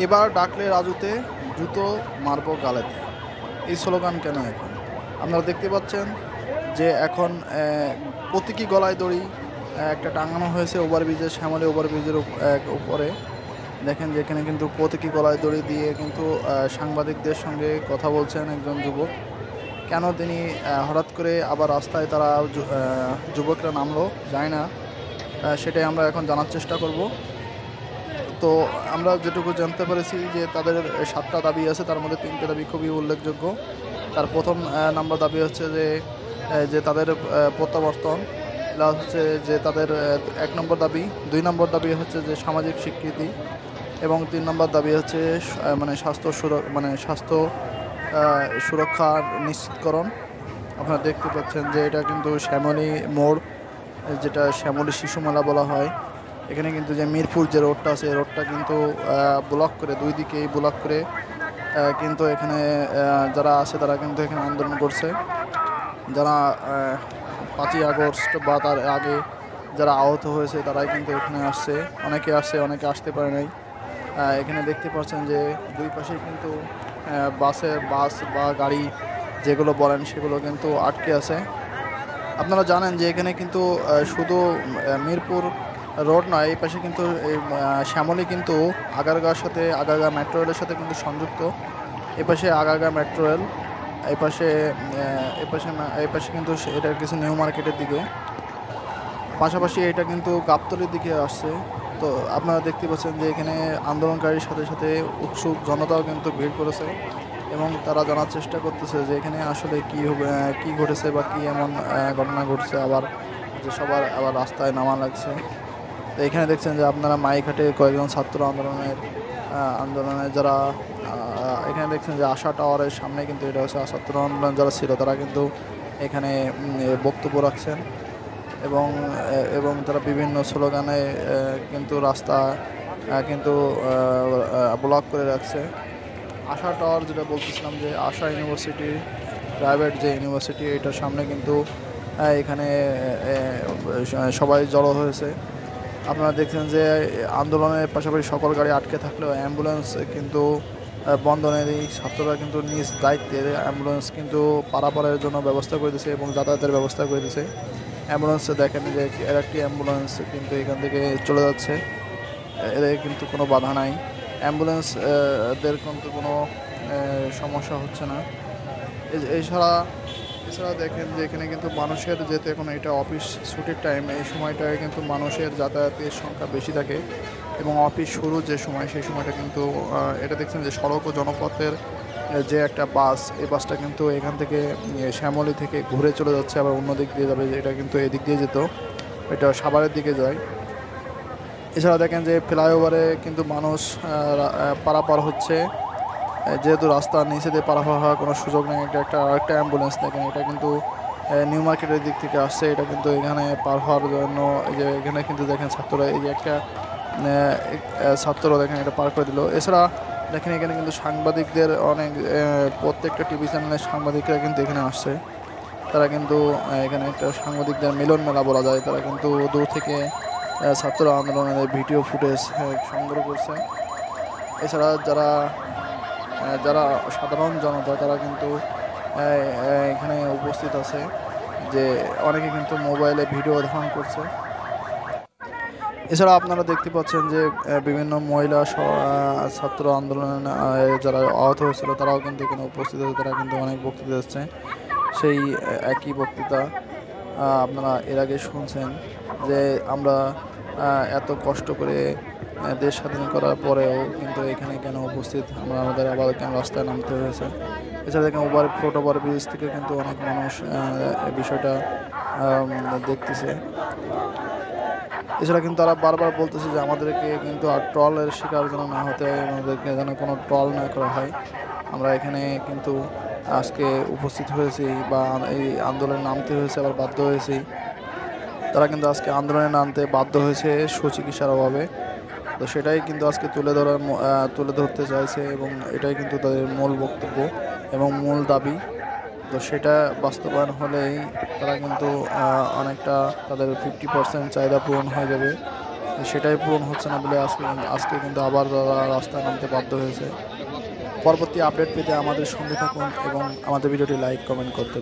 এবার ডাকলে রাজুতে, জুতো মারবো গালেতে। এই স্লোগান কেন এখন? আপনারা দেখতে পাচ্ছেন যে এখন প্রতীকী গলায় দড়ি একটা টাঙানো হয়েছে ওভারব্রিজের, শ্যামলী ওভারব্রিজের উপরে। দেখেন যে এখানে কিন্তু প্রতীকী গলায় দড়ি দিয়ে কিন্তু সাংবাদিকদের সঙ্গে কথা বলছেন একজন যুবক। কেন তিনি হঠাৎ করে আবার রাস্তায় তারা যুবকরা নামলো যায় না, সেটাই আমরা এখন জানার চেষ্টা করব। তো আমরা যেটুকু জানতে পেরেছি যে তাদের 7টা দাবি আছে, তার মধ্যে 3টে দাবি খুবই উল্লেখযোগ্য। তার প্রথম নাম্বার দাবি হচ্ছে যে তাদের প্রত্যাবর্তন, প্লাস হচ্ছে যে তাদের 1 নম্বর দাবি। 2 নম্বর দাবি হচ্ছে যে সামাজিক স্বীকৃতি, এবং 3 নম্বর দাবি হচ্ছে স্বাস্থ্য সুরক্ষা নিশ্চিতকরণ। আপনারা দেখতে পাচ্ছেন যে এটা কিন্তু শ্যামলী মোড়, যেটা শ্যামলী শিশু মেলা বলা হয়। এখানে কিন্তু যে মিরপুর যে রোডটা আছে, এই রোডটা কিন্তু ব্লক করে, দুই দিকেই ব্লক করে কিন্তু এখানে যারা আছে তারা কিন্তু এখানে আন্দোলন করছে। যারা 5ই আগস্ট বা তার আগে যারা আহত হয়েছে তারাই কিন্তু এখানে আসছে, অনেকে আসছে অনেকে আসতে পারে নাই। এখানে দেখতে পাচ্ছেন যে দুই পাশেই কিন্তু বাস বা গাড়ি যেগুলো বলেন সেগুলো কিন্তু আটকে আছে। আপনারা জানেন যে এখানে কিন্তু শুধু মিরপুর রোড নয়, এই পাশে কিন্তু শ্যামলী কিন্তু আগারগাঁওর সাথে, আগারগাঁও মেট্রো রেলের সাথে কিন্তু সংযুক্ত। এই পাশে আগারগাঁও মেট্রো রেল, এই পাশে কিন্তু এটা কিছু নিউ মার্কেটের দিকে, পাশাপাশি এটা কিন্তু গাবতলীর দিকে আসছে। তো আপনারা দেখতে পাচ্ছেন যে এখানে আন্দোলনকারীর সাথে সাথে উৎসুক জনতাও কিন্তু ভিড় করেছে, এবং তারা জানার চেষ্টা করতেছে যে এখানে আসলে কি ঘটেছে বা কি এমন ঘটনা ঘটছে আবার যে সবার আবার রাস্তায় নামা লাগছে। তো এখানে দেখছেন যে আপনারা মাইঘাটে কয়েকজন ছাত্র আন্দোলনে যারা এখানে দেখছেন যে আশা টাওয়ারের সামনে কিন্তু এটা হচ্ছে ছাত্র আন্দোলন যারা ছিল তারা কিন্তু এখানে বক্তব্য রাখছেন, এবং তারা বিভিন্ন স্লোগানে কিন্তু রাস্তা কিন্তু ব্লক করে রাখছে। আশা টাওয়ার যেটা বলতেছিলাম, যে আশা ইউনিভার্সিটি প্রাইভেট যে ইউনিভার্সিটি, এটার সামনে কিন্তু এখানে সবাই জড়ো হয়েছে। আপনারা দেখছেন যে আন্দোলনের পাশাপাশি সকল গাড়ি আটকে থাকলেও অ্যাম্বুলেন্স কিন্তু বন্ধ নেই। ছাত্ররা কিন্তু নিজ দায়িত্বে অ্যাম্বুলেন্স কিন্তু পারাপারের জন্য ব্যবস্থা করে দিয়েছে এবং যাতায়াতের ব্যবস্থা করে দিয়েছে। অ্যাম্বুলেন্সে দেখেন যে এর একটি অ্যাম্বুলেন্স কিন্তু এখান থেকে চলে যাচ্ছে, এদের কিন্তু কোনো বাধা নাই, অ্যাম্বুলেন্স দের কিন্তু কোনো সমস্যা হচ্ছে না। এছাড়া দেখেন যে এখানে কিন্তু মানুষের যেতে, এখন এটা অফিস ছুটির টাইম, এই সময়টায় কিন্তু মানুষের যাতায়াতের সংখ্যা বেশি থাকে, এবং অফিস শুরু যে সময় সেই সময়টা কিন্তু এটা দেখছেন যে সড়ক ও জনপথের যে একটা বাস, এই বাসটা কিন্তু এখান থেকে শ্যামলী থেকে ঘুরে চলে যাচ্ছে, আবার অন্য দিক দিয়ে যাবে। এটা কিন্তু এদিক দিয়ে যেত, এটা সাভারের দিকে যায়। এছাড়া দেখেন যে ফ্লাইওভারে কিন্তু মানুষ পারাপার হচ্ছে, যেহেতু রাস্তার নিচে দিয়ে পারাপার হওয়ার কোনো সুযোগ নেই। একটা অ্যাম্বুলেন্স দেখেন, এটা কিন্তু নিউ মার্কেটের দিক থেকে আসছে, এটা কিন্তু এখানে পার হওয়ার জন্য এই যে এখানে কিন্তু দেখেন ছাত্ররা, এই যে একটা ছাত্র দেখেন এটা পার করে দিল। এছাড়া দেখেন এখানে কিন্তু সাংবাদিকদের অনেক, প্রত্যেকটা টিভি চ্যানেলের সাংবাদিকরা কিন্তু এখানে আসছে। তারা কিন্তু এখানে একটা সাংবাদিকদের মিলন মেলা বলা যায়, তারা কিন্তু দূর থেকে ছাত্র আন্দোলনের ভিডিও ফুটেজ সংগ্রহ করছে। এছাড়া যারা সাধারণ জনতা তারা কিন্তু এখানে উপস্থিত আছে, যে অনেকে কিন্তু মোবাইলে ভিডিও ধারণ করছে। এছাড়া আপনারা দেখতে পাচ্ছেন যে বিভিন্ন মহিলা ছাত্র আন্দোলনে যারা আহত হয়েছিল তারাও কিন্তু এখানে উপস্থিত আছে, তারা কিন্তু অনেক বক্তৃতা দিচ্ছে। সেই একই বক্তৃতা আপনারা এর আগে শুনছেন, যে আমরা এত কষ্ট করে দেশ স্বাধীন করার পরেও কিন্তু এখানে কেন উপস্থিত, আমাদের আবার কেন রাস্তায় নামতে হয়েছে। এছাড়া দেখেন ফুট ওভার ব্রিজ থেকে কিন্তু অনেক মানুষ এই বিষয়টা দেখতেছে। এছাড়া কিন্তু তারা বারবার বলতেছে যে আমাদেরকে কিন্তু আর ট্রলের শিকার যেন না হতে হয়, আমাদেরকে যেন কোনো ট্রল না করা হয়। আমরা এখানে কিন্তু আজকে উপস্থিত হয়েছি বা এই আন্দোলনে নামতে হয়েছে, আবার বাধ্য হয়েছি। তারা কিন্তু আজকে আন্দোলনে নামতে বাধ্য হয়েছে সুচিকিৎসার অভাবে। তো সেটাই কিন্তু আজকে তুলে ধরতে চাইছে, এবং এটাই কিন্তু তাদের মূল বক্তব্য এবং মূল দাবি। তো সেটা বাস্তবায়ন হলেই তারা কিন্তু অনেকটা তাদের 50% চাহিদা পূরণ হয়ে যাবে। সেটাই পূরণ হচ্ছে না বলে আজকে কিন্তু আবার তারা রাস্তায় নামতে বাধ্য হয়েছে। পরবর্তী আপডেট পেতে আমাদের সঙ্গে থাকুন এবং আমাদের ভিডিওটি লাইক কমেন্ট করতে